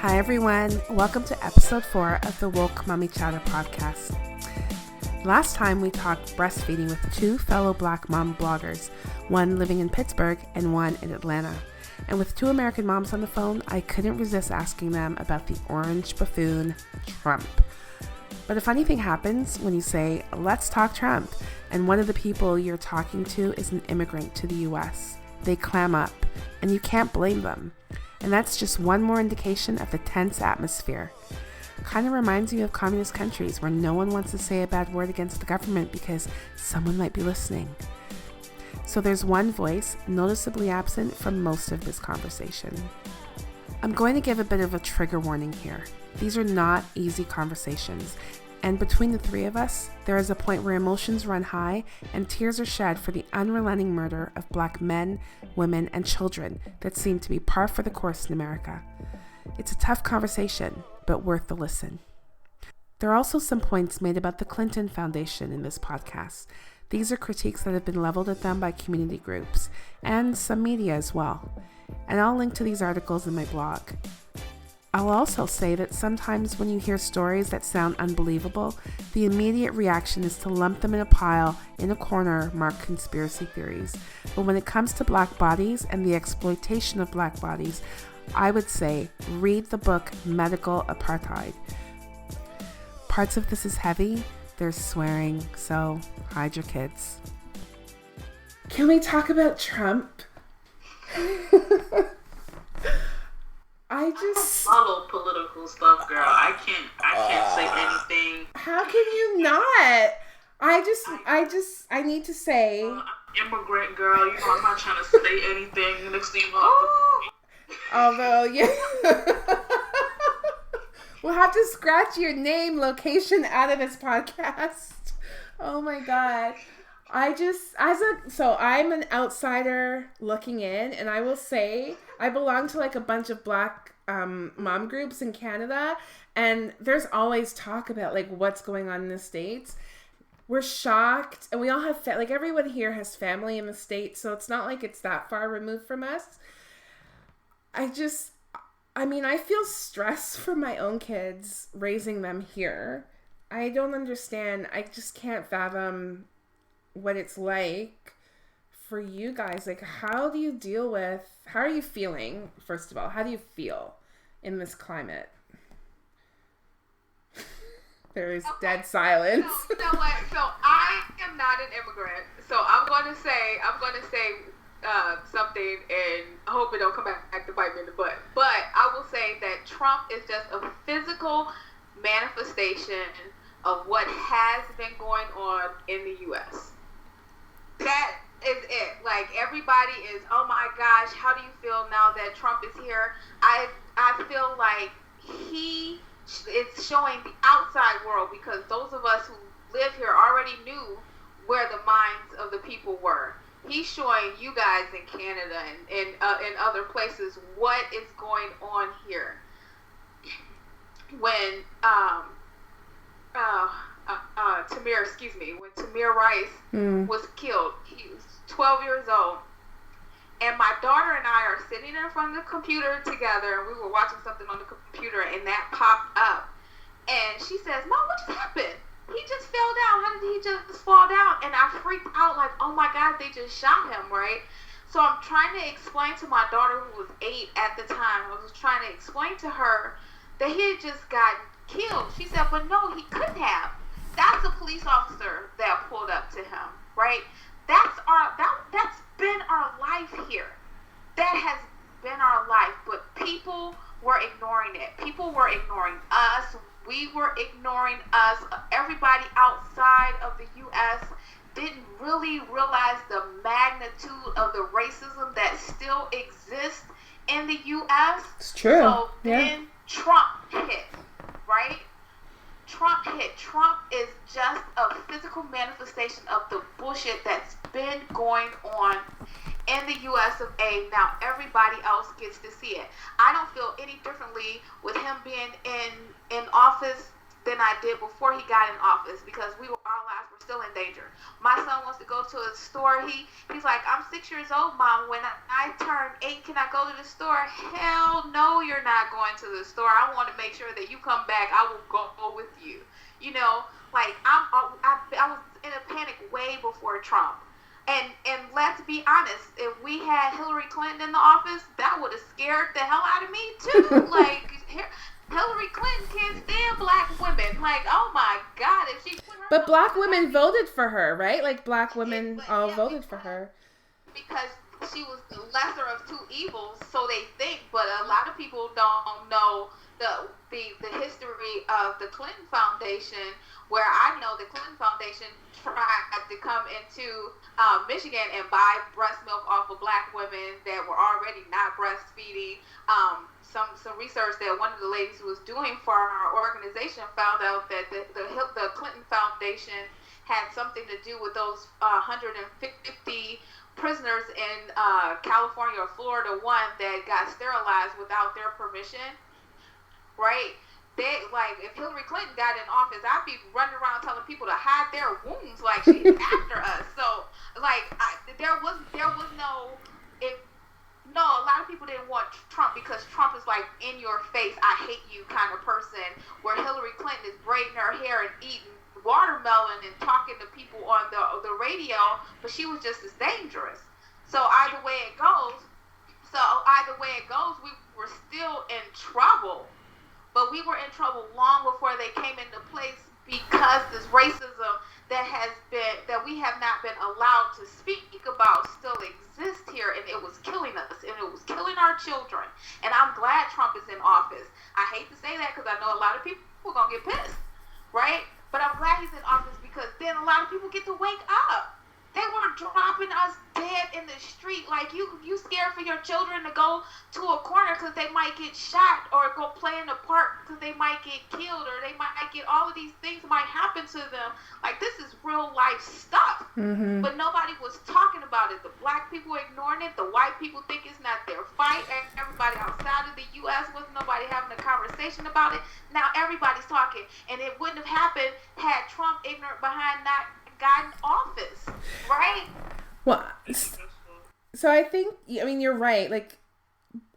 Hi everyone, welcome to episode 4 of the Woke Mommy Chatter podcast. Last time we talked breastfeeding with two fellow Black mom bloggers, one living in Pittsburgh and one in Atlanta. And with two American moms on the phone, I couldn't resist asking them about the orange buffoon, Trump. But a funny thing happens when you say, let's talk Trump, and one of the people you're talking to is an immigrant to the US. They clam up, and you can't blame them. And that's just one more indication of the tense atmosphere. Kind of reminds you of communist countries where no one wants to say a bad word against the government because someone might be listening. So there's one voice noticeably absent from most of this conversation. I'm going to give a bit of a trigger warning here. These are not easy conversations. And between the three of us, there is a point where emotions run high and tears are shed for the unrelenting murder of Black men, women, and children that seem to be par for the course in America. It's a tough conversation, but worth the listen. There are also some points made about the Clinton Foundation in this podcast. These are critiques that have been leveled at them by community groups and some media as well. And I'll link to these articles in my blog. I'll also say that sometimes when you hear stories that sound unbelievable, the immediate reaction is to lump them in a pile in a corner marked conspiracy theories. But when it comes to Black bodies and the exploitation of Black bodies, I would say read the book Medical Apartheid. Parts of this is heavy, there's swearing, so hide your kids. Can we talk about Trump? I follow political stuff, girl. I can't say anything. How can you not? I need to say. Immigrant girl, you know, I'm not trying to say anything. Next thing you know, although, yeah. We'll have to scratch your name, location out of this podcast. Oh my God. So I'm an outsider looking in, and I will say I belong to like a bunch of Black mom groups in Canada, and there's always talk about like what's going on in the States. We're shocked, and we all have like everyone here has family in the States, so it's not like it's that far removed from us. I feel stress for my own kids raising them here. I don't understand. I just can't fathom what it's like for you guys. Like, how are you feeling, first of all? How do you feel in this climate? There is dead silence. So, you know what? So I am not an immigrant. So I'm going to say something, and I hope it don't come back to bite me in the butt. But I will say that Trump is just a physical manifestation of what has been going on in the U.S. That is it. Like, everybody is, oh my gosh, how do you feel now that Trump is here? I feel like he is showing the outside world, because those of us who live here already knew where the minds of the people were. He's showing you guys in Canada and in other places what is going on here. When when Tamir Rice was killed, he was 12 years old, and my daughter and I are sitting in front of the computer together, and we were watching something on the computer, and that popped up, and she says, "Mom, what just happened? He just fell down. How did he just fall down?" And I freaked out like, oh my God, they just shot him, right? So I'm trying to explain to my daughter, who was 8 at the time, I was trying to explain to her that he had just gotten killed. She said, but no, he couldn't have. That's a police officer that pulled up to him, right? That's been our life here. That has been our life, but people were ignoring it. People were ignoring us. We were ignoring us. Everybody outside of the U.S. didn't really realize the magnitude of the racism that still exists in the U.S. It's true. So then Trump hit, right? Trump hit. Trump is just a physical manifestation of the bullshit that's been going on in the U.S. of A. Now everybody else gets to see it. I don't feel any differently with him being in office than I did before he got in office, because our lives were still in danger. My son wants to go to a store. He's like, I'm 6 years old, Mom. When I turn 18, can I go to the store? Hell no, you're not going to the store. I want to make sure that you come back. I will go with you. You know, like I was in a panic way before Trump. And let's be honest, if we had Hillary Clinton in the office, that would have scared the hell out of me too. Like Hillary Clinton can't stand black women. Like, oh my God, if she put her. But black women voted for her, right? Like black women voted for her because she was the lesser of two evils, so they think. But a lot of people don't know the history of the Clinton Foundation, where I know the Clinton Foundation tried to come into Michigan and buy breast milk off of black women that were already not breastfeeding. Some research that one of the ladies was doing for our organization found out that the Clinton Foundation had something to do with those 150 prisoners in California or Florida, one that got sterilized without their permission, right? They, like, if Hillary Clinton got in office, I'd be running around telling people to hide their wounds, like she's after us. So, like, there was no, a lot of people didn't want Trump because Trump is like in your face, I hate you kind of person, where Hillary Clinton is braiding her hair and eating watermelon and talking to people on the radio, but she was just as dangerous. So either way it goes, we were still in trouble. But we were in trouble long before they came into place because this racism that we have not been allowed to speak about still exists here, and it was killing us, and it was killing our children. And I'm glad Trump is in office. I hate to say that because I know a lot of people are going to get pissed, right? But I'm glad he's in office because then a lot of people get to wake up. They were dropping us dead in the street. Like, you scared for your children to go to a corner because they might get shot, or go play in the park because they might get killed, or they might get all of these things might happen to them. Like, this is real life stuff. Mm-hmm. But nobody was talking about it. The black people ignoring it. The white people think it's not their fight. Everybody outside of the U.S. wasn't nobody having a conversation about it. Now everybody's talking. And it wouldn't have happened had Trump ignorant behind not gotten office, right? Well, so I think, I mean, you're right. Like,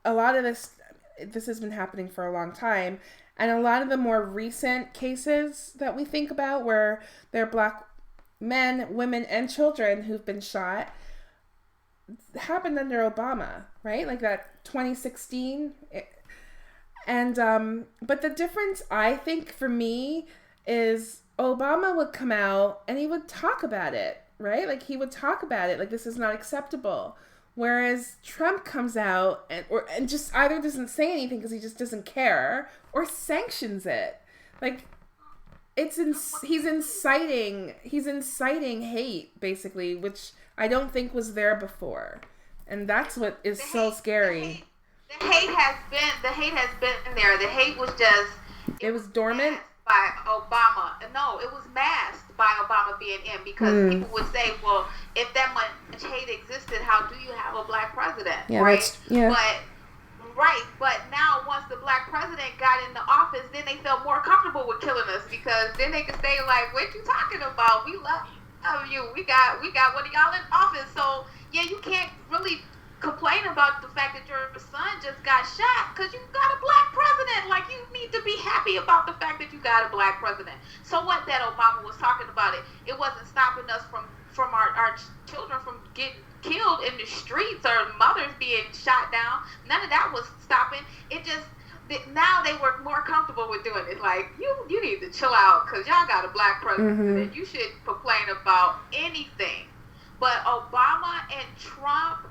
a lot of this has been happening for a long time, and a lot of the more recent cases that we think about where there are black men, women, and children who've been shot happened under Obama, right? Like that 2016. But the difference, I think, for me is Obama would come out and he would talk about it, right? Like, he would talk about it, like, this is not acceptable. Whereas Trump comes out and just either doesn't say anything because he just doesn't care, or sanctions it. Like, he's inciting hate, basically, which I don't think was there before. And that's what is so scary. The hate has been there. The hate was just... It was dormant? By Obama. No, it was masked by Obama being in, because people would say, well, if that much hate existed, how do you have a black president? Yeah, right? Yeah. But now once the black president got into office, then they felt more comfortable with killing us, because then they could say, like, what you talking about? We love you. We got one of y'all in office. So yeah, you can't really complain about the fact that your son just got shot because you got a black president. Like, you need to be happy about the fact that you got a black president. So what that Obama was talking about, it wasn't stopping us from our children from getting killed in the streets, or mothers being shot down. None of that was stopping. It just, now they were more comfortable with doing it. Like, you need to chill out because y'all got a black president. Mm-hmm. You shouldn't complain about anything. But Obama and Trump,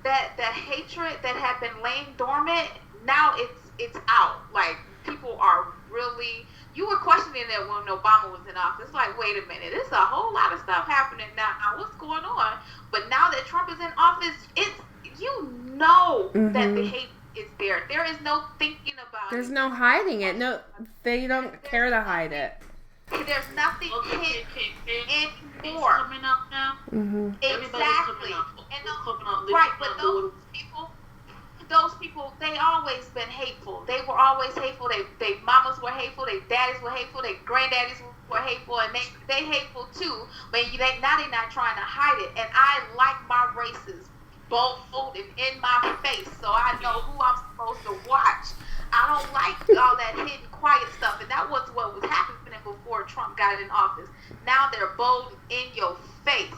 that the hatred that had been laying dormant, now it's out. Like, people are really, you were questioning it when Obama was in office. It's like, wait a minute, there's a whole lot of stuff happening now. What's going on? But now that Trump is in office, that the hate is there. There is no thinking about it. There's no hiding it. No, they don't care to hide it. There's nothing hidden anymore. Coming up now. Mm-hmm. Exactly. Right, but those people, they always been hateful. They were always hateful. They mamas were hateful. They daddies were hateful. They granddaddies were hateful, and they hateful too. But now they're not trying to hide it. And I like my races bold and in my face, so I know who I'm supposed to watch. I don't like all that hidden, quiet stuff, and that was what was happening before Trump got in office. Now they're bold in your face.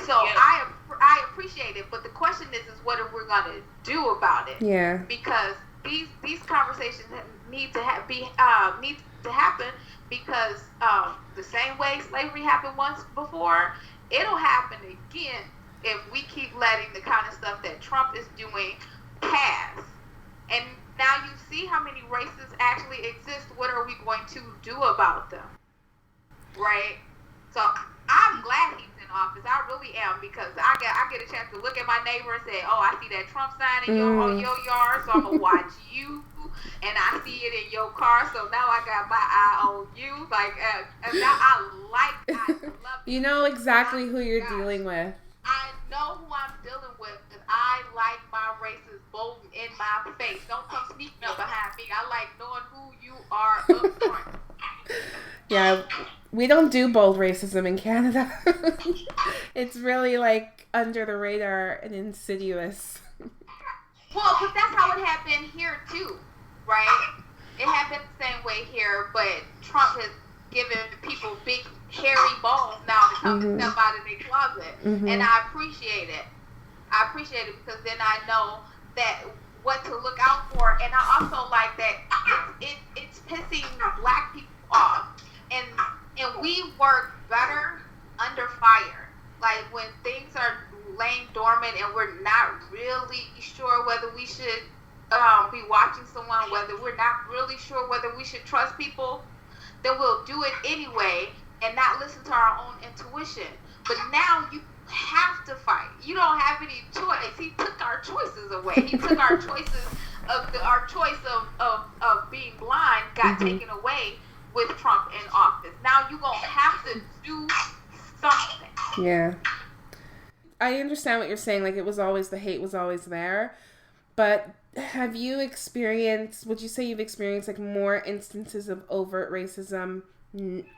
So I appreciate it, but the question is what are we going to do about it? Yeah. Because these conversations need to happen because the same way slavery happened once before, it'll happen again if we keep letting the kind of stuff that Trump is doing pass. And now you see how many races actually exist. What are we going to do about them? Right? So I'm glad he's in office. I really am, because I get a chance to look at my neighbor and say, oh, I see that Trump sign in your yard, so I'm going to watch you. And I see it in your car, so now I got my eye on you. Like, and now I love you know exactly who you're dealing with. I know who I'm dealing with, and I like my races bold in my face. Don't come sneaking up behind me. I like knowing who you are up front. Yeah, we don't do bold racism in Canada. It's really like under the radar and insidious. Well, but that's how it happened here too, right? It happened the same way here, but Trump has given people big hairy balls now to come and step out of their closet, and I appreciate it. I appreciate it because then I know that what to look out for, and I also like that it's pissing black people off, and we work better under fire. Like when things are laying dormant and we're not really sure whether we should be watching someone, whether we're not really sure whether we should trust people, then we'll do it anyway and not listen to our own intuition. But now you have to fight. You don't have any choice. He took our choices away. He took our choices our choice of being blind got taken away with Trump in office. Now you're going to have to do something. Yeah. I understand what you're saying. Like, the hate was always there. But have you experienced, would you say you've experienced, like, more instances of overt racism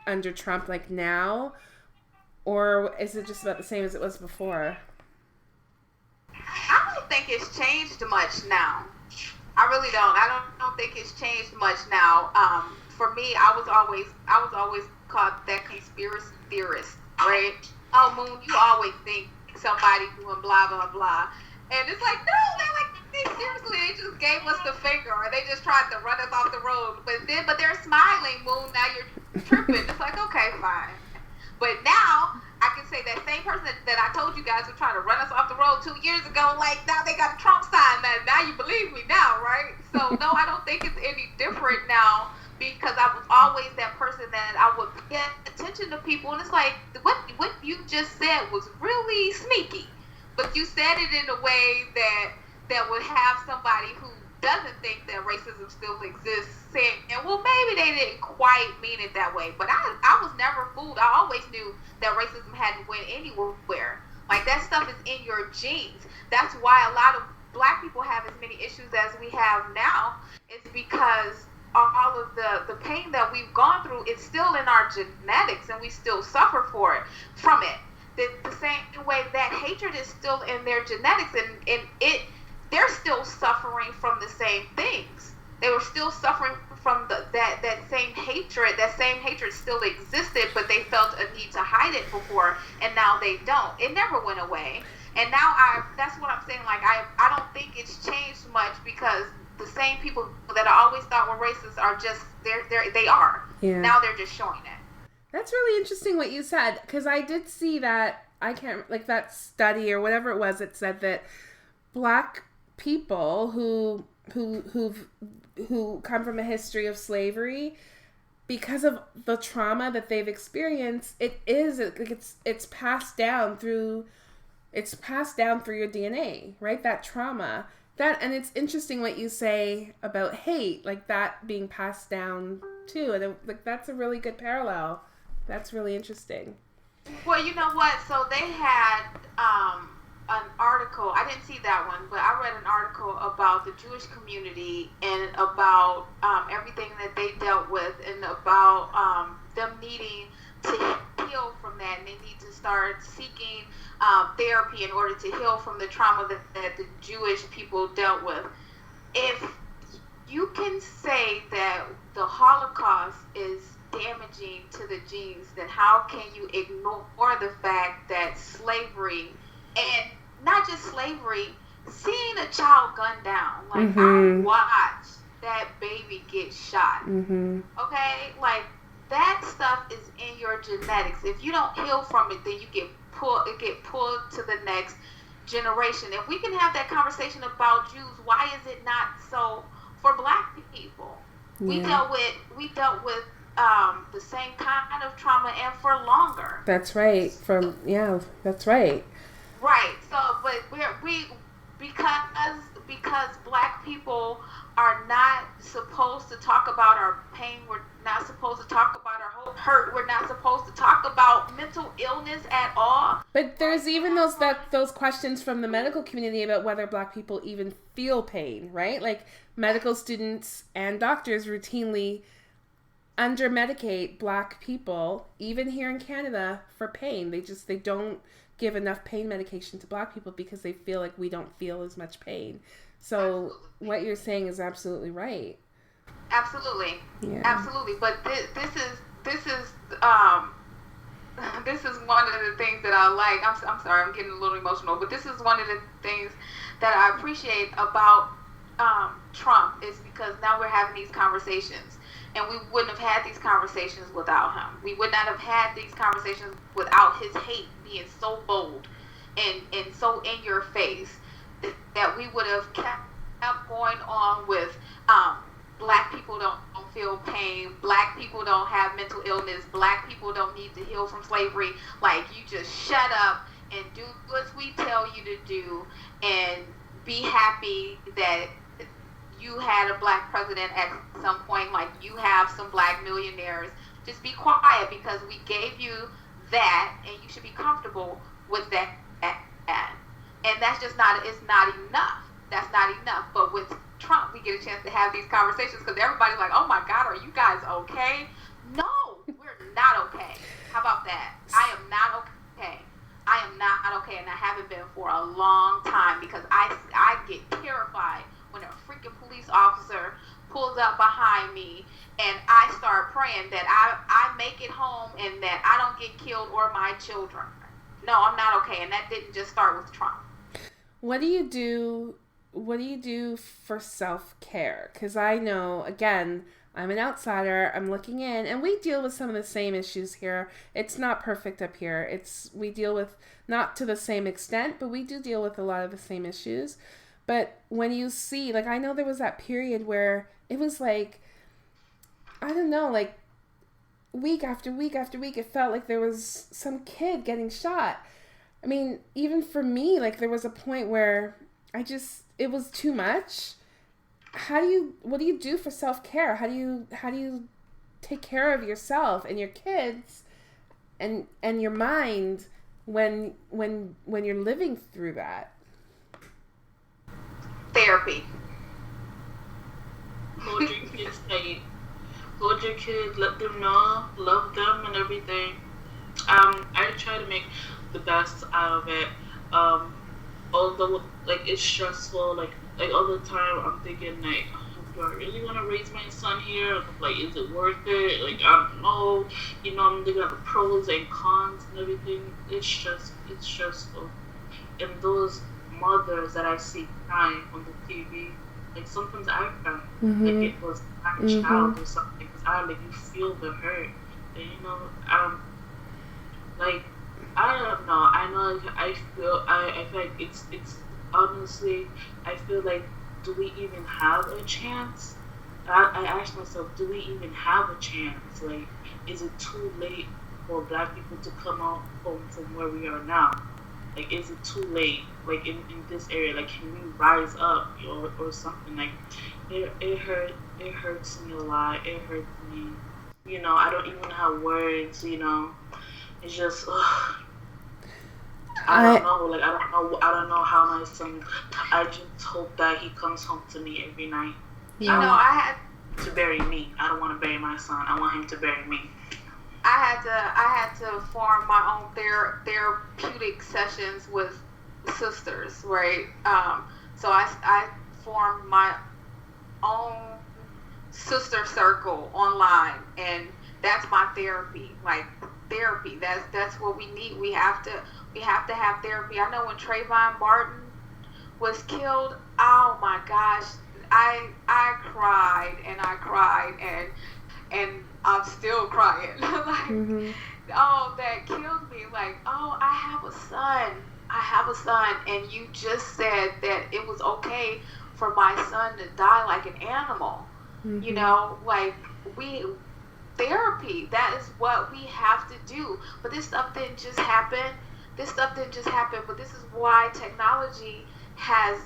under Trump, like, now? Or is it just about the same as it was before? I don't think it's changed much now. I really don't. I don't think it's changed much now. For me, I was always called that conspiracy theorist, right? Oh, Moon, you always think somebody doing blah blah blah, and it's like, no, they just gave us the finger, or they just tried to run us off the road. But they're smiling, Moon. Now you're tripping. It's like, okay, fine. But now I can say that same person that I told you guys were trying to run us off the road 2 years ago, like now they got a Trump sign. Now you believe me now, right? So no, I don't think it's any different now, because I was always that person that I would pay attention to people, and it's like what you just said was really sneaky, but you said it in a way that would have somebody who doesn't think that racism still exists saying, and well, maybe they didn't quite mean it that way, but I was never fooled. I always knew that racism hadn't went anywhere. Like, that stuff is in your genes. That's why a lot of black people have as many issues as we have now, is because all of the pain that we've gone through is still in our genetics, and we still suffer from it. The same way that hatred is still in their genetics, and they're still suffering from the same things. They were still suffering from that same hatred. That same hatred still existed, but they felt a need to hide it before, and now they don't. It never went away. And now that's what I'm saying. Like, I don't think it's changed much, because the same people that I always thought were racist are just, they are. Yeah. Now they're just showing it. That's really interesting what you said, because I did see that, that study or whatever it was, it said that black people who come from a history of slavery, because of the trauma that they've experienced, it's passed down through your DNA, right? That trauma. And it's interesting what you say about hate, like that being passed down too. And that's a really good parallel. That's really interesting. Well, you know what? So they had an article. I didn't see that one, but I read an article about the Jewish community and about everything that they dealt with, and about them needing to heal heal from that, and they need to start seeking therapy in order to heal from the trauma that the Jewish people dealt with. If you can say that the Holocaust is damaging to the genes, then how can you ignore the fact that slavery, and not just slavery, seeing a child gunned down, like I watched that baby get shot, okay, like that stuff is in your genetics. If you don't heal from it, then you get pulled to the next generation. If we can have that conversation about Jews, why is it not so for Black people? We dealt with the same kind of trauma, and for longer. That's right. That's right. Right. So, but because Black people are not supposed to talk about our pain, we're not supposed to talk about our hurt, we're not supposed to talk about mental illness at all. But there's even those questions from the medical community about whether Black people even feel pain, right? Like medical students and doctors routinely under-medicate Black people, even here in Canada, for pain. They don't give enough pain medication to Black people because they feel like we don't feel as much pain. So absolutely. What you're saying is absolutely right. Absolutely. Yeah. Absolutely. But this is one of the things that I like. I'm sorry, I'm getting a little emotional, but this is one of the things that I appreciate about Trump, is because now we're having these conversations. And we wouldn't have had these conversations without him. We would not have had these conversations without his hate being so bold and so in your face, that we would have kept going on with Black people don't feel pain, Black people don't have mental illness, Black people don't need to heal from slavery. Like, you just shut up and do what we tell you to do, and be happy that you had a Black president at some point, like you have some Black millionaires. Just be quiet, because we gave you that, and you should be comfortable with that. And that's just it's not enough. That's not enough. But with Trump, we get a chance to have these conversations, because everybody's like, oh my God, are you guys okay? No, we're not okay. How about that? I am not okay. I am not okay, and I haven't been for a long time, because I get terrified when a freaking police officer pulls up behind me, and I start praying that I make it home and that I don't get killed or my children. No, I'm not okay, and that didn't just start with Trump. What do you do for self-care? Because I know, again, I'm an outsider, I'm looking in, and we deal with some of the same issues here. It's not perfect up here. We deal with, not to the same extent, but we do deal with a lot of the same issues. But when you see, like, I know there was that period where it was like, I don't know, like week after week after week, it felt like there was some kid getting shot. I mean, even for me, like, there was a point where it was too much. What do you do for self-care? How do you take care of yourself and your kids and your mind when you're living through that? Therapy. Hold your kids tight. Hold your kids, let them know, love them and everything. I try to make the best out of it. Although, like, it's stressful, like all the time I'm thinking, like, do I really want to raise my son here? Like, is it worth it? Like, I don't know. I'm looking at the pros and cons and everything. It's stressful. And those mothers that I see crying on the TV, like, sometimes I cry. Like it was my child or something, because you feel the hurt. And like, I don't know. I feel like it's honestly, I feel like, do we even have a chance? I ask myself, do we even have a chance? Like, is it too late for Black people to come out from where we are now? Like, is it too late? Like, in this area, like, can we rise up or something? Like, it hurts me a lot. It hurts me. I don't even have words. It's just, I don't know. Like, I don't know how my son. I just hope that he comes home to me every night. I had to bury me. I don't want to bury my son. I want him to bury me. I had to form my own therapeutic sessions with sisters, right? So I formed my own sister circle online, and that's my therapy. Like therapy, that's what we need. We have to have therapy. I know when Trayvon Martin was killed, oh my gosh, I cried and I cried and I'm still crying. Like, oh, that killed me. Like, oh, I have a son, and you just said that it was okay for my son to die like an animal. You know, like therapy, that is what we have to do. But this stuff didn't just happen. But this is why technology has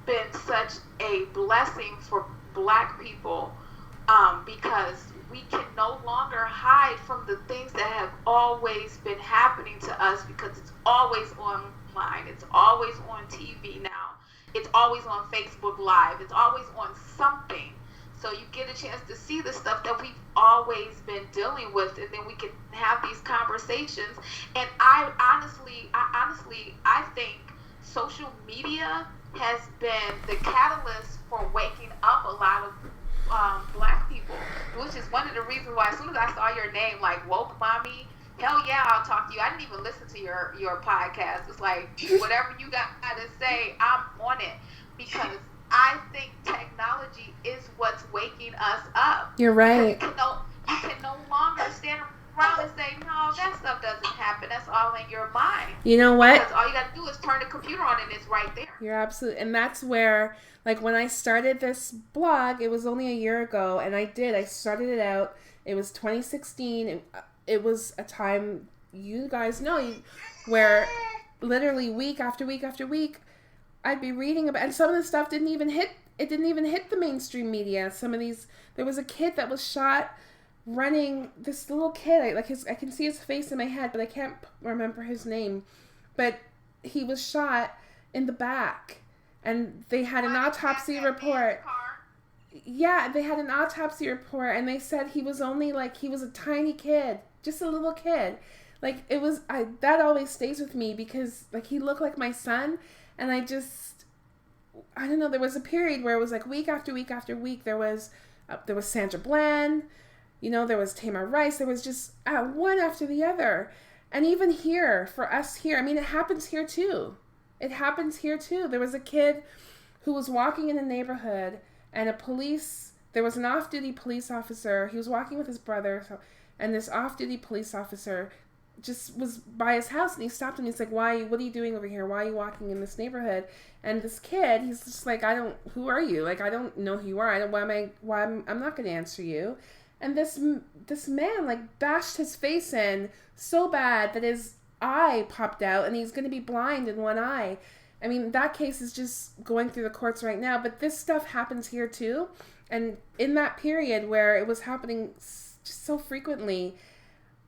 been such a blessing for Black people, because we can no longer hide from the things that have always been happening to us, because it's always online, it's always on TV now, it's always on Facebook Live, it's always on something. So you get a chance to see the stuff that we've always been dealing with, and then we can have these conversations. And I honestly think social media has been the catalyst for waking up a lot of Black people, which is one of the reasons why as soon as I saw your name, like Woke Mommy, hell yeah, I'll talk to you. I didn't even listen to your podcast. It's like, whatever you got to say, I'm on it, because I think technology is what's waking us up. You're right. You can no longer stand around and say, no, that stuff doesn't happen. That's all in your mind. You know what? Because all you got to do is turn the computer on and it's right there. You're absolutely, and that's where, like, when I started this blog, it was only a year ago, and I started it out, it was 2016, and it was a time, you guys know, where literally week after week after week, I'd be reading about, and some of the stuff didn't even hit the mainstream media. There was a kid that was shot running, this little kid, I can see his face in my head, but I can't remember his name, but he was shot in the back, and they had an autopsy report. Yeah, they had an autopsy report, and they said he was only, he was a tiny kid, just a little kid. Like, that always stays with me, because, he looked like my son, and I don't know, there was a period where it was, week after week after week, there was Sandra Bland, there was Tamar Rice, there was just one after the other. And even here, for us here, I mean, it happens here too. There was a kid who was walking in a neighborhood, and there was an off-duty police officer, he was walking with his brother, and this off-duty police officer just was by his house, and he stopped him. He's like, what are you doing over here? Why are you walking in this neighborhood? And this kid, he's just like, who are you? I don't know who you are. I'm not going to answer you. And this man, bashed his face in so bad that his eye popped out, and he's going to be blind in one eye. I mean, that case is just going through the courts right now, but this stuff happens here too. And in that period where it was happening just so frequently,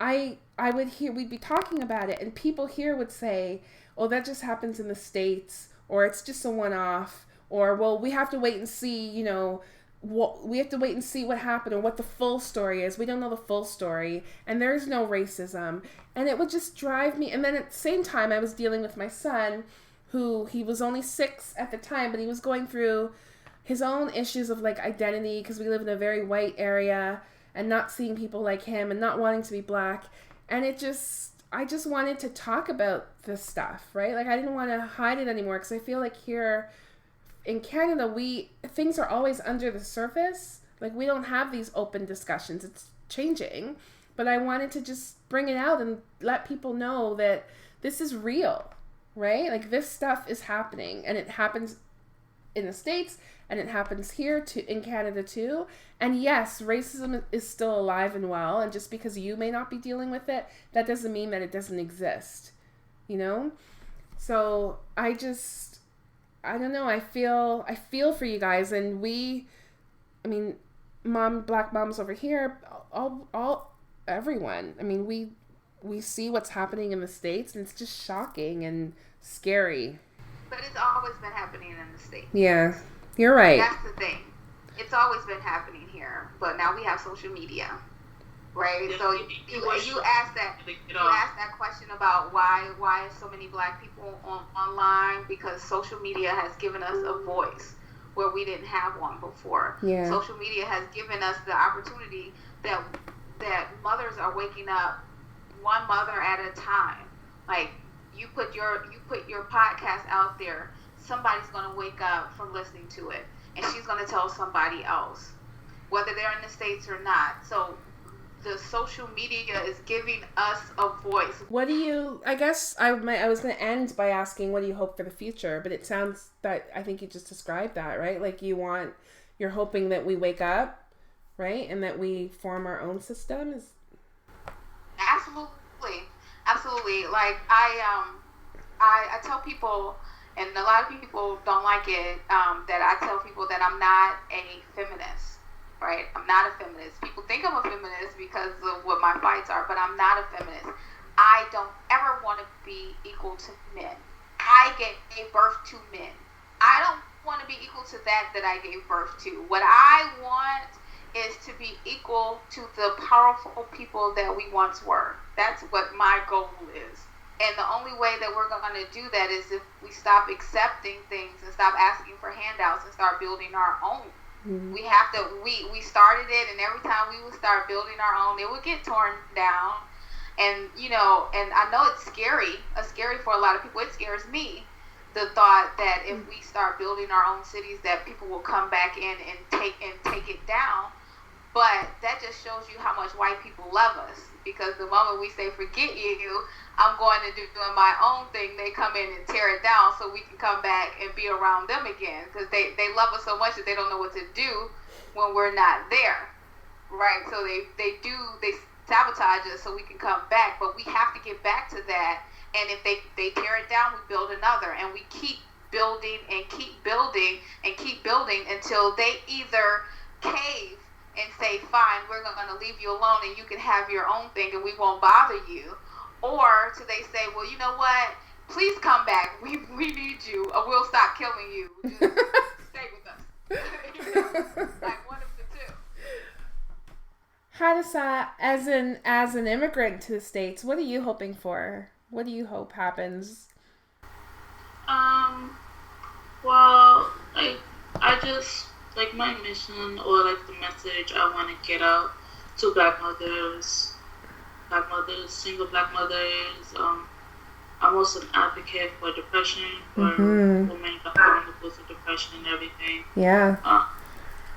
we'd be talking about it, and people here would say, oh, that just happens in the States, or it's just a one-off, or, well, we have to wait and see, what happened, or what the full story is. We don't know the full story, and there's no racism. And it would just drive me. And then at the same time, I was dealing with my son, he was only 6 at the time, but he was going through his own issues of, identity, because we live in a very white area, and not seeing people like him, and not wanting to be Black. And I just wanted to talk about this stuff, right? I didn't want to hide it anymore, because I feel like here in Canada, things are always under the surface. We don't have these open discussions. It's changing. But I wanted to just bring it out and let people know that this is real, right? This stuff is happening, and it happens in the States, and it happens here in Canada too. And yes, racism is still alive and well, and just because you may not be dealing with it, that doesn't mean that it doesn't exist, So I don't know, I feel for you guys, and Black moms over here, everyone, we see what's happening in the States, and it's just shocking and scary. But it's always been happening in the States. Yeah, you're right. That's the thing. It's always been happening here, but now we have social media. right? Yeah, So you asked that question about why so many Black people online, because social media has given us a voice where we didn't have one before. Yeah. Social media has given us the opportunity that mothers are waking up one mother at a time. Like you put your podcast out there, somebody's gonna wake up from listening to it, and she's gonna tell somebody else, whether they're in the States or not. So the social media is giving us a voice. What do you, I guess I was going to end by asking, what do you hope for the future? But it sounds that, I think you just described that, right? Like you're hoping that we wake up, right? And that we form our own system. Absolutely. Like I tell people, and a lot of people don't like it, that I tell people that I'm not a feminist. Right? I'm not a feminist. People think I'm a feminist because of what my fights are, but I'm not a feminist. I don't ever want to be equal to men. I gave birth to men. I don't want to be equal to that I gave birth to. What I want is to be equal to the powerful people that we once were. That's what my goal is. And the only way that we're going to do that is if we stop accepting things and stop asking for handouts and start building our own. Mm-hmm. We have to, we started it, and every time we would start building our own, it would get torn down. And, and I know it's scary for a lot of people. It scares me, the thought that if we start building our own cities, that people will come back in and take it down. But that just shows you how much white people love us, because the moment we say, forget you, I'm going to doing my own thing, they come in and tear it down so we can come back and be around them again, because they love us so much that they don't know what to do when we're not there, right? So they sabotage us so we can come back, but we have to get back to that. And if they tear it down, we build another, and we keep building and keep building and keep building until they either cave and say, fine, we're going to leave you alone and you can have your own thing and we won't bother you. Or till they say, well, you know what? Please come back. We need you, or we'll stop killing you. Just stay with us. Like one of the two. Hadassah, as an immigrant to the States, what are you hoping for? What do you hope happens? Well, I just, like, my mission, or like the message I want to get out to Black mothers, single Black mothers. I'm also an advocate for depression, for women that are going through depression and everything. Yeah.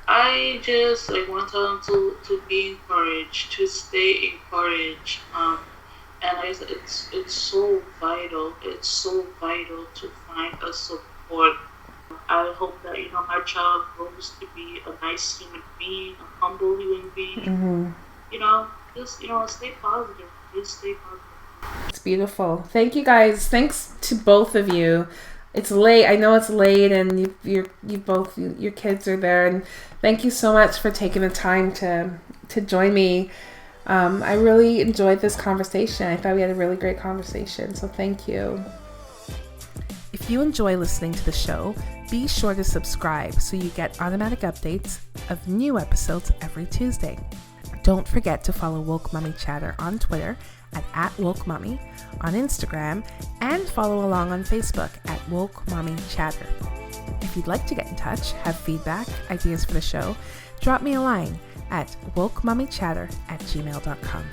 I just want them to be encouraged, to stay encouraged. And it's so vital. It's so vital to find a support. I hope that my child grows to be a nice human being, a humble human being. Mm-hmm. Just stay positive. Just stay positive. It's beautiful. Thank you guys. Thanks to both of you. It's late. I know it's late, and you both, your kids are there, and thank you so much for taking the time to join me. I really enjoyed this conversation. I thought we had a really great conversation, so thank you. If you enjoy listening to the show, be sure to subscribe so you get automatic updates of new episodes every Tuesday. Don't forget to follow Woke Mommy Chatter on Twitter at Woke Mommy, on Instagram, and follow along on Facebook at Woke Mommy Chatter. If you'd like to get in touch, have feedback, ideas for the show, drop me a line at wokemommychatter@gmail.com.